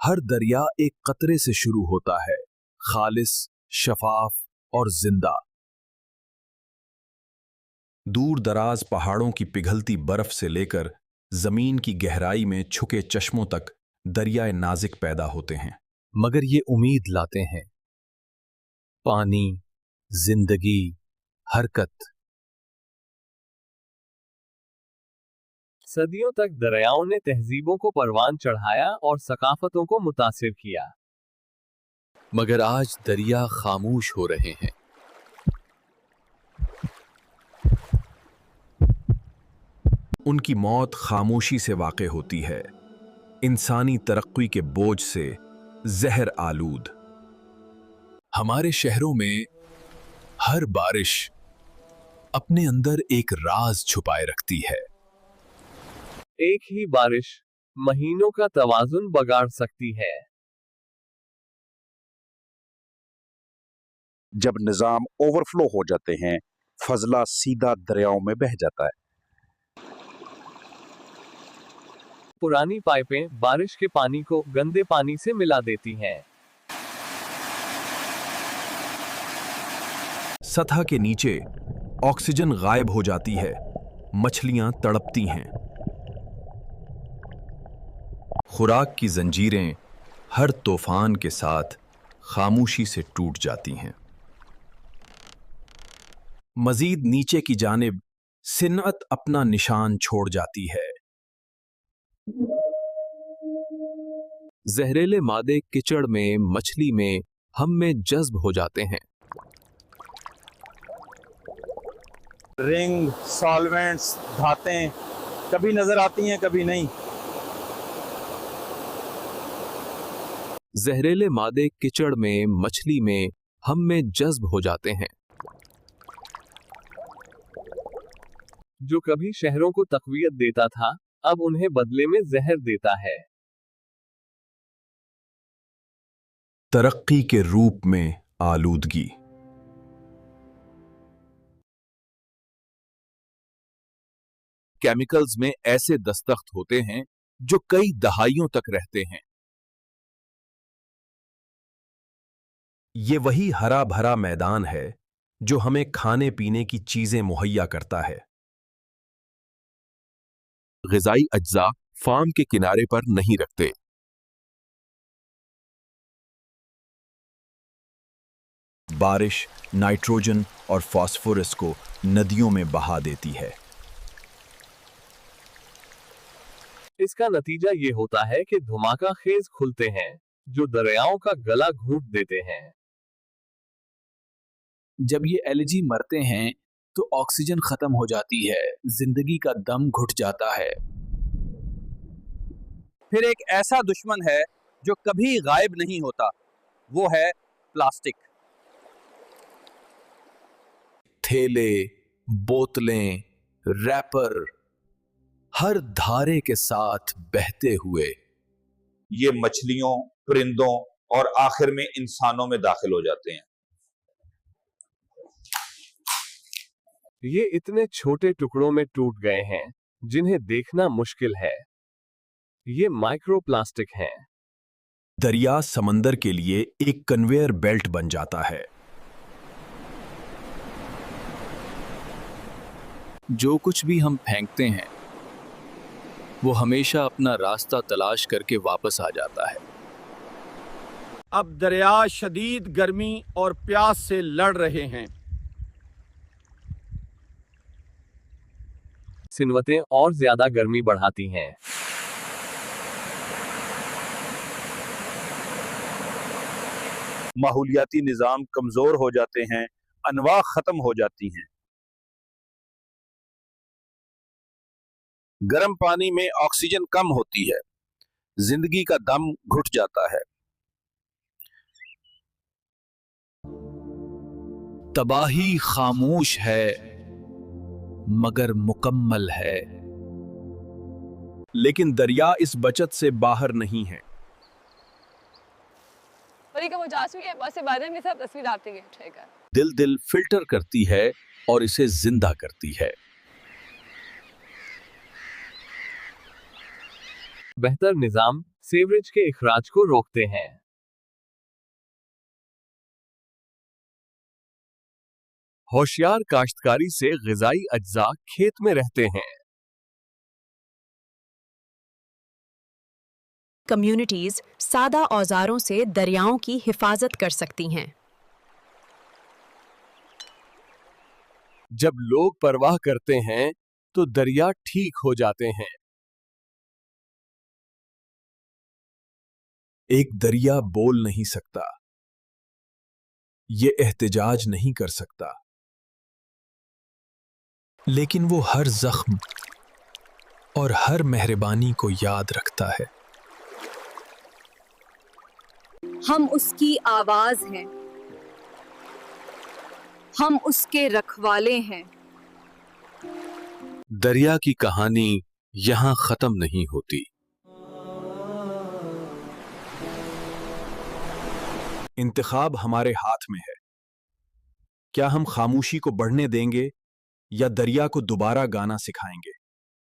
हर दरिया एक कतरे से शुरू होता है, खालिस, शफाफ और जिंदा। दूर दराज पहाड़ों की पिघलती बर्फ से लेकर जमीन की गहराई में छुके चश्मों तक दरियाए नाजिक पैदा होते हैं, मगर ये उम्मीद लाते हैं। पानी, जिंदगी, हरकत। सदियों तक दरियाओं ने तहजीबों को परवान चढ़ाया और सकाफतों को मुतासिर किया, मगर आज दरिया खामोश हो रहे हैं। उनकी मौत खामोशी से वाक़े होती है, इंसानी तरक्की के बोझ से जहर आलूद। हमारे शहरों में हर बारिश अपने अंदर एक राज छुपाए रखती है। एक ही बारिश महीनों का तवाजुन बगाड़ सकती है। जब निजाम ओवरफ्लो हो जाते हैं, फजला सीधा दरियाओं में बह जाता है। पुरानी पाइपें बारिश के पानी को गंदे पानी से मिला देती हैं। सतह के नीचे ऑक्सीजन गायब हो जाती है, मछलियां तड़पती हैं। खुराक की जंजीरें हर तूफान के साथ खामोशी से टूट जाती हैं। मजीद नीचे की जानिब सिन्नत अपना निशान छोड़ जाती है। जहरीले मादे कीचड़ में, मछली में, हम में जज्ब हो जाते हैं। रिंग, सॉल्वेंट्स, धातें कभी नजर आती हैं, कभी नहीं। जहरीले मादे कीचड़ में, मछली में, हम में जज्ब हो जाते हैं। जो कभी शहरों को तकवीयत देता था, अब उन्हें बदले में जहर देता है। तरक्की के रूप में आलूदगी। केमिकल्स में ऐसे दस्तखत होते हैं जो कई दहाइयों तक रहते हैं। ये वही हरा भरा मैदान है जो हमें खाने पीने की चीजें मुहैया करता है। ग़िज़ाई अज्जा फार्म के किनारे पर नहीं रखते। बारिश नाइट्रोजन और फास्फोरस को नदियों में बहा देती है। इसका नतीजा ये होता है कि धमाका खेज खुलते हैं जो दरियाओं का गला घूंट देते हैं। जब ये एलजी मरते हैं तो ऑक्सीजन खत्म हो जाती है, जिंदगी का दम घुट जाता है। फिर एक ऐसा दुश्मन है जो कभी गायब नहीं होता, वो है प्लास्टिक। थैले, बोतलें, रैपर हर धारे के साथ बहते हुए ये मछलियों, परिंदों और आखिर में इंसानों में दाखिल हो जाते हैं। ये इतने छोटे टुकड़ों में टूट गए हैं जिन्हें देखना मुश्किल है। ये माइक्रोप्लास्टिक हैं। दरिया समंदर के लिए एक कन्वेयर बेल्ट बन जाता है। जो कुछ भी हम फेंकते हैं वो हमेशा अपना रास्ता तलाश करके वापस आ जाता है। अब दरिया शदीद गर्मी और प्यास से लड़ रहे हैं। सिनवतें और ज्यादा गर्मी बढ़ाती हैं। माहौलियाती निजाम कमजोर हो जाते हैं, अनवा खत्म हो जाती हैं। गर्म पानी में ऑक्सीजन कम होती है, जिंदगी का दम घुट जाता है। तबाही खामोश है मगर मुकम्मल है। लेकिन दरिया इस बचत से बाहर नहीं है। दिल दिल फिल्टर करती है और इसे जिंदा करती है। बेहतर निजाम सीवरेज के इखराज को रोकते हैं। होशियार काश्तकारी से ग़िज़ाई अज्जा खेत में रहते हैं। कम्युनिटीज सादा औजारों से दरियाओं की हिफाजत कर सकती हैं। जब लोग परवाह करते हैं तो दरिया ठीक हो जाते हैं। एक दरिया बोल नहीं सकता, ये एहतिजाज नहीं कर सकता, लेकिन वो हर जख्म और हर मेहरबानी को याद रखता है। हम उसकी आवाज हैं, हम उसके रखवाले हैं। दरिया की कहानी यहाँ खत्म नहीं होती। इंतखाब हमारे हाथ में है। क्या हम खामोशी को बढ़ने देंगे या दरिया को दोबारा गाना सिखाएंगे?